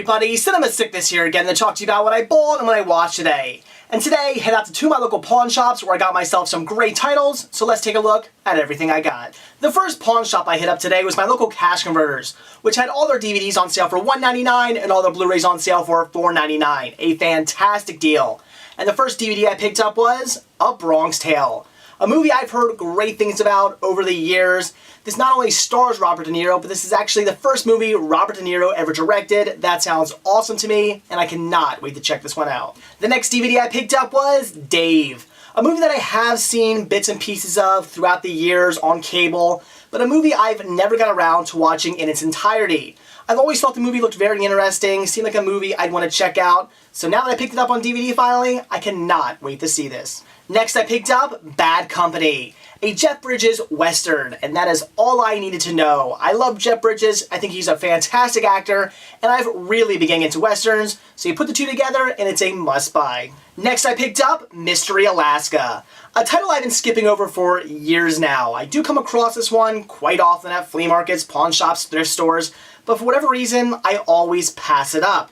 everybody, Cinema Sickness here again to talk to you about what I bought and what I watched today. And today, head out to two of my local pawn shops where I got myself some great titles, so let's take a look at everything I got. The first pawn shop I hit up today was my local Cash Converters, which had all their DVDs on sale for $1.99 and all their Blu-rays on sale for $4.99. A fantastic deal. And the first DVD I picked up was A Bronx Tale, a movie I've heard great things about over the years. This not only stars Robert De Niro, but this is actually the first movie Robert De Niro ever directed. That sounds awesome to me, and I cannot wait to check this one out. The next DVD I picked up was Dave, a movie that I have seen bits and pieces of throughout the years on cable, but a movie I've never got around to watching in its entirety. I've always thought the movie looked very interesting, seemed like a movie I'd want to check out, so now that I picked it up on DVD finally, I cannot wait to see this. Next I picked up Bad Company, a Jeff Bridges Western, and that is all I needed to know. I love Jeff Bridges, I think he's a fantastic actor, and I've really been getting into Westerns, so you put the two together and it's a must-buy. Next I picked up Mystery Alaska, a title I've been skipping over for years now. I do come across this one quite often at flea markets, pawn shops, thrift stores, but for whatever reason, I always pass it up.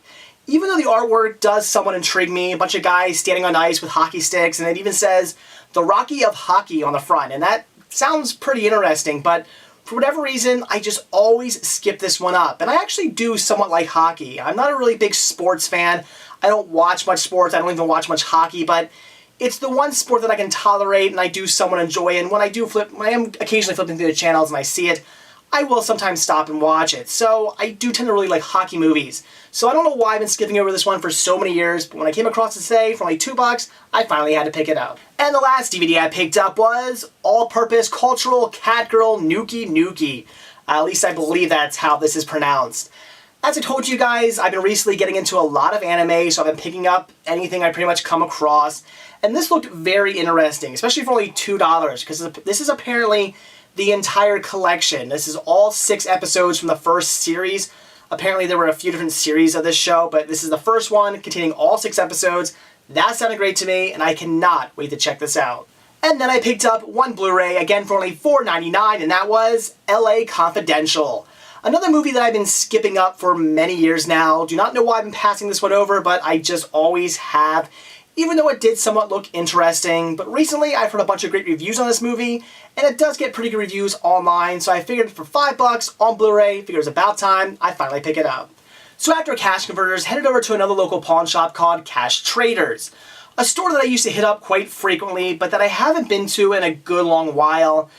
Even though the artwork does somewhat intrigue me, a bunch of guys standing on ice with hockey sticks, and it even says, "The Rocky of Hockey" on the front, and that sounds pretty interesting, but for whatever reason, I just always skip this one up. And I actually do somewhat like hockey. I'm not a really big sports fan. I don't watch much sports, I don't even watch much hockey, but it's the one sport that I can tolerate and I do somewhat enjoy, and when I am occasionally flipping through the channels and I see it, I will sometimes stop and watch it. So I do tend to really like hockey movies. So I don't know why I've been skipping over this one for so many years, but when I came across it today for only $2, I finally had to pick it up. And the last DVD I picked up was All-Purpose Cultural Catgirl Nuki Nuki. At least I believe that's how this is pronounced. As I told you guys, I've been recently getting into a lot of anime, so I've been picking up anything I pretty much come across. And this looked very interesting, especially for only $2, because this is apparently the entire collection. This is all 6 episodes from the first series. Apparently there were a few different series of this show, but this is the first one containing all 6 episodes. That sounded great to me, and I cannot wait to check this out. And then I picked up one Blu-ray, again for only $4.99, and that was LA Confidential. Another movie that I've been skipping up for many years now. Do not know why I've been passing this one over, but I just always have, even though it did somewhat look interesting. But recently I've heard a bunch of great reviews on this movie, and it does get pretty good reviews online, so I figured for $5 on Blu-ray, figured it was about time I finally pick it up. So after Cash Converters, headed over to another local pawn shop called Cash Traders, a store that I used to hit up quite frequently, but that I haven't been to in a good long while,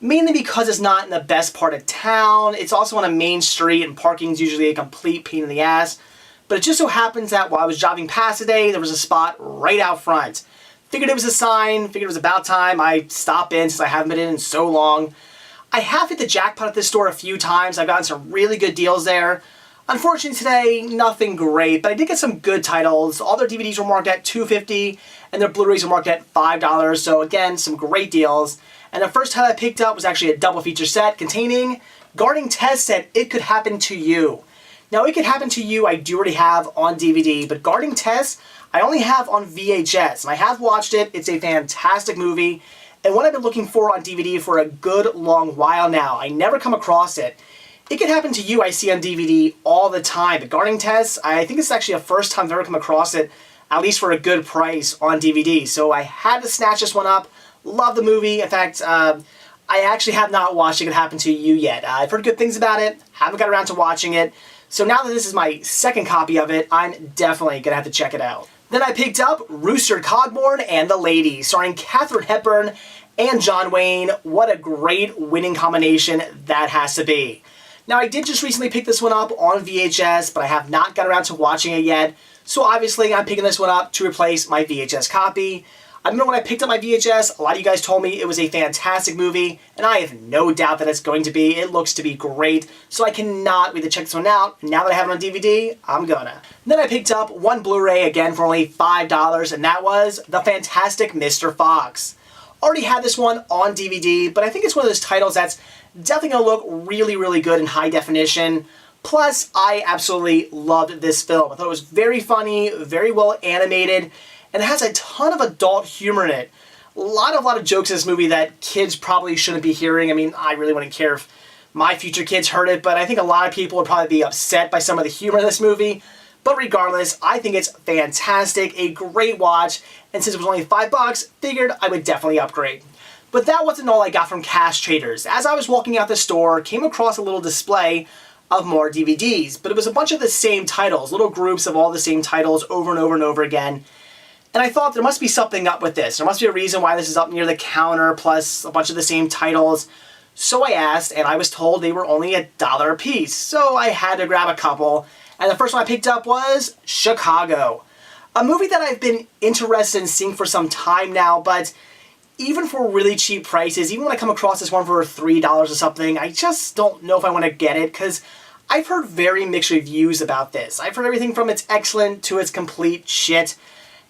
mainly because it's not in the best part of town. It's also on a main street, and parking's usually a complete pain in the ass. But it just so happens that while I was driving past today, there was a spot right out front. Figured it was a sign, figured it was about time I stop in since I haven't been in so long. I have hit the jackpot at this store a few times. I've gotten some really good deals there. Unfortunately today, nothing great, but I did get some good titles. All their DVDs were marked at $2.50 and their Blu-rays were marked at $5, so again, some great deals. And the first title I picked up was actually a double feature set containing Guarding Tess and It Could Happen to You. Now, It Could Happen to You I do already have on DVD, but Guarding Tess I only have on VHS, and I have watched it. It's a fantastic movie, and one I've been looking for on DVD for a good long while now. I never come across it. It Could Happen to You I see on DVD all the time, but Guarding Tess, I think it's actually the first time I've ever come across it, at least for a good price on DVD, so I had to snatch this one up. Love the movie. In fact, I actually have not watched It Could Happen to You yet. I've heard good things about it, haven't got around to watching it. So now that this is my second copy of it, I'm definitely going to have to check it out. Then I picked up Rooster Cogburn and the Lady, starring Katharine Hepburn and John Wayne. What a great winning combination that has to be. Now I did just recently pick this one up on VHS, but I have not got around to watching it yet. So obviously I'm picking this one up to replace my VHS copy. I remember when I picked up my VHS, a lot of you guys told me it was a fantastic movie, and I have no doubt that it's going to be. It looks to be great, so I cannot wait to check this one out. Now that I have it on DVD, I'm gonna. Then I picked up one Blu-ray, again for only $5, and that was The Fantastic Mr. Fox. Already had this one on DVD, but I think it's one of those titles that's definitely gonna look really, really good in high definition. Plus, I absolutely loved this film. I thought it was very funny, very well animated, and it has a ton of adult humor in it. A lot of jokes in this movie that kids probably shouldn't be hearing. I mean, I really wouldn't care if my future kids heard it, but I think a lot of people would probably be upset by some of the humor in this movie. But regardless, I think it's fantastic, a great watch, and since it was only $5, figured I would definitely upgrade. But that wasn't all I got from Cash Traders. As I was walking out the store, came across a little display of more DVDs, but it was a bunch of the same titles, little groups of all the same titles over and over and over again. And I thought there must be something up with this. There must be a reason why this is up near the counter, plus a bunch of the same titles. So I asked, and I was told they were only $1 a piece. So I had to grab a couple. And the first one I picked up was Chicago. A movie that I've been interested in seeing for some time now, but even for really cheap prices, even when I come across this one for $3 or something, I just don't know if I want to get it, because I've heard very mixed reviews about this. I've heard everything from it's excellent to it's complete shit.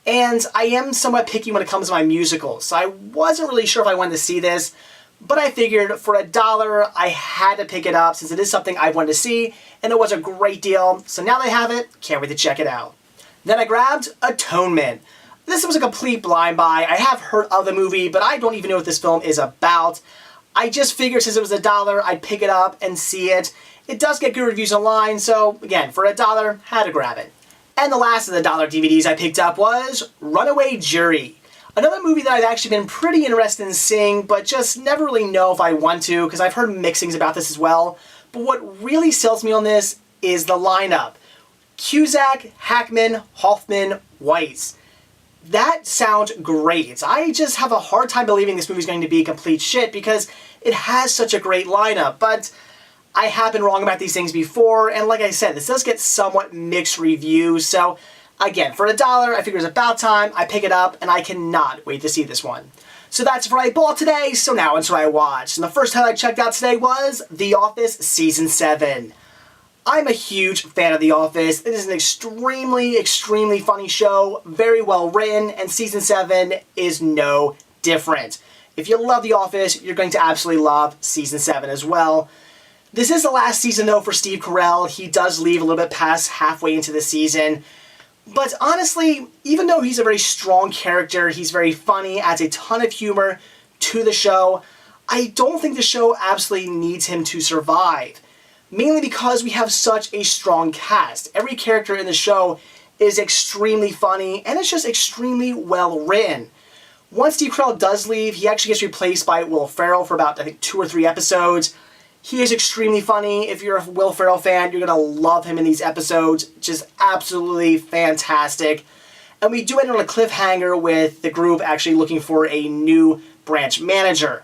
And I am somewhat picky when it comes to my musicals, so I wasn't really sure if I wanted to see this, but I figured for $1, I had to pick it up since it is something I wanted to see, and it was a great deal. So now that I have it, can't wait to check it out. Then I grabbed Atonement. This was a complete blind buy. I have heard of the movie, but I don't even know what this film is about. I just figured since it was $1, I'd pick it up and see it. It does get good reviews online, so again, for $1, had to grab it. And the last of the dollar DVDs I picked up was Runaway Jury. Another movie that I've actually been pretty interested in seeing, but just never really know if I want to, because I've heard mixed things about this as well. But what really sells me on this is the lineup. Cusack, Hackman, Hoffman, Weiss. That sounds great. I just have a hard time believing this movie is going to be complete shit because it has such a great lineup, but I have been wrong about these things before, and like I said, this does get somewhat mixed reviews, so again, for $1, I figure it's about time, I pick it up, and I cannot wait to see this one. So that's what I bought today, so now into what I watched. And the first title I checked out today was The Office Season 7. I'm a huge fan of The Office. It is an extremely, extremely funny show, very well written, and Season 7 is no different. If you love The Office, you're going to absolutely love Season 7 as well. This is the last season, though, for Steve Carell. He does leave a little bit past halfway into the season. But honestly, even though he's a very strong character, he's very funny, adds a ton of humor to the show, I don't think the show absolutely needs him to survive. Mainly because we have such a strong cast. Every character in the show is extremely funny, and it's just extremely well written. Once Steve Carell does leave, he actually gets replaced by Will Ferrell for about, I think, 2 or 3 episodes. He is extremely funny. If you're a Will Ferrell fan, you're going to love him in these episodes. Just absolutely fantastic. And we do end on a cliffhanger with the group actually looking for a new branch manager.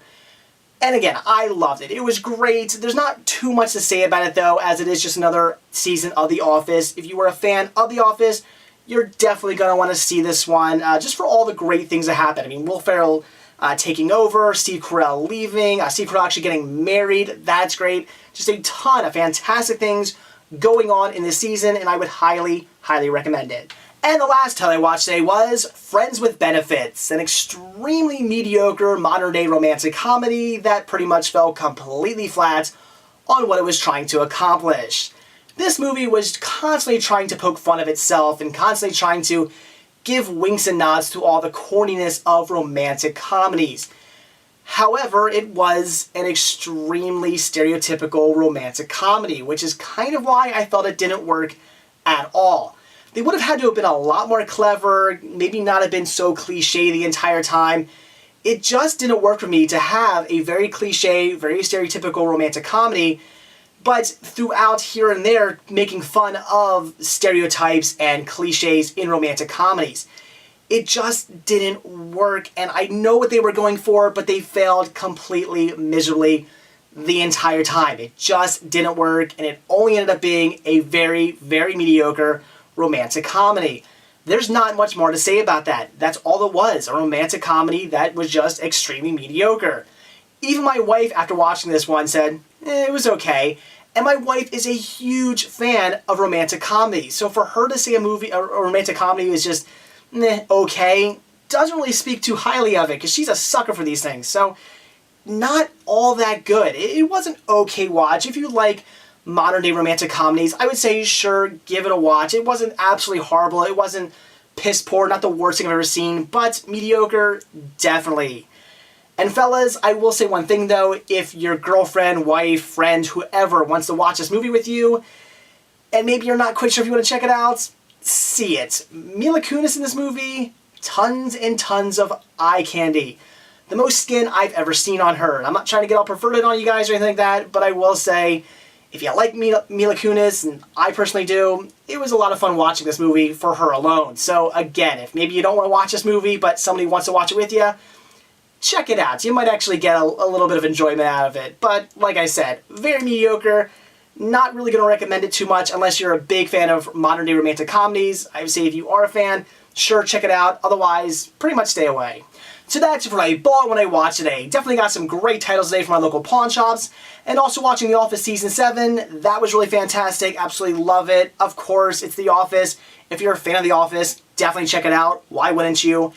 And again, I loved it. It was great. There's not too much to say about it, though, as it is just another season of The Office. If you were a fan of The Office, you're definitely going to want to see this one, just for all the great things that happen. I mean, Will Ferrell taking over, Steve Carell leaving, Steve Carell actually getting married. That's great. Just a ton of fantastic things going on in this season, and I would highly, highly recommend it. And the last title I watched today was Friends with Benefits, an extremely mediocre modern-day romantic comedy that pretty much fell completely flat on what it was trying to accomplish. This movie was constantly trying to poke fun of itself and constantly trying to give winks and nods to all the corniness of romantic comedies. However, it was an extremely stereotypical romantic comedy, which is kind of why I felt it didn't work at all. They would have had to have been a lot more clever, maybe not have been so cliche the entire time. It just didn't work for me to have a very cliche, very stereotypical romantic comedy, but throughout here and there making fun of stereotypes and cliches in romantic comedies. It just didn't work, and I know what they were going for, but they failed completely miserably the entire time. It just didn't work, and it only ended up being a very, very mediocre romantic comedy. There's not much more to say about that. That's all it was, a romantic comedy that was just extremely mediocre. Even my wife, after watching this one, said, it was okay. And my wife is a huge fan of romantic comedies, so for her to say a romantic comedy is just, okay, doesn't really speak too highly of it, because she's a sucker for these things. So, not all that good. It was an okay watch. If you like modern-day romantic comedies, I would say, sure, give it a watch. It wasn't absolutely horrible. It wasn't piss poor, not the worst thing I've ever seen, but mediocre, definitely. And fellas, I will say one thing though, if your girlfriend, wife, friend, whoever wants to watch this movie with you, and maybe you're not quite sure if you want to check it out, see it. Mila Kunis in this movie, tons and tons of eye candy. The most skin I've ever seen on her. I'm not trying to get all perverted on you guys or anything like that, but I will say, if you like Mila Kunis, and I personally do, it was a lot of fun watching this movie for her alone. So again, if maybe you don't want to watch this movie, but somebody wants to watch it with you, check it out. You might actually get a little bit of enjoyment out of it. But like I said, very mediocre. Not really going to recommend it too much unless you're a big fan of modern day romantic comedies. I would say if you are a fan, sure, check it out. Otherwise, pretty much stay away. So that's what I bought when I watched today. Definitely got some great titles today from my local pawn shops. And also watching The Office Season 7, that was really fantastic. Absolutely love it. Of course, it's The Office. If you're a fan of The Office, definitely check it out. Why wouldn't you?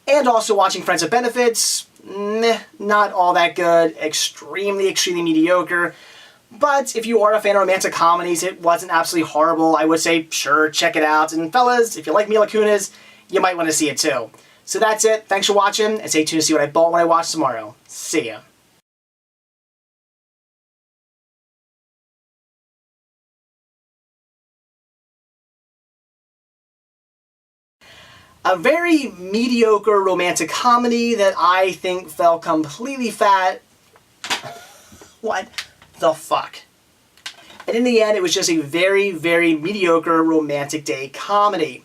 And also watching Friends with Benefits, not all that good. Extremely, extremely mediocre. But if you are a fan of romantic comedies, it wasn't absolutely horrible. I would say, sure, check it out. And fellas, if you like Mila Kunis, you might want to see it too. So that's it. Thanks for watching, and stay tuned to see what I bought when I watch tomorrow. See ya. A very mediocre romantic comedy that I think fell completely flat. What the fuck? And in the end, it was just a very, very mediocre romantic day comedy.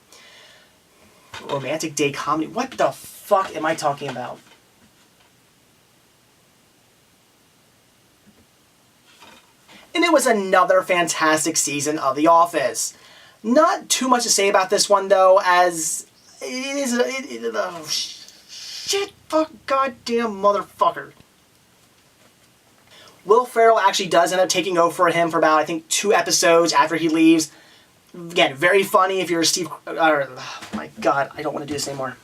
Romantic day comedy? What the fuck am I talking about? And it was another fantastic season of The Office. Not too much to say about this one though, as it is oh, shit, fuck, goddamn motherfucker. Will Ferrell actually does end up taking over for him for about, I think, 2 episodes after he leaves. Again, very funny if you're a Steve... oh my god, I don't want to do this anymore.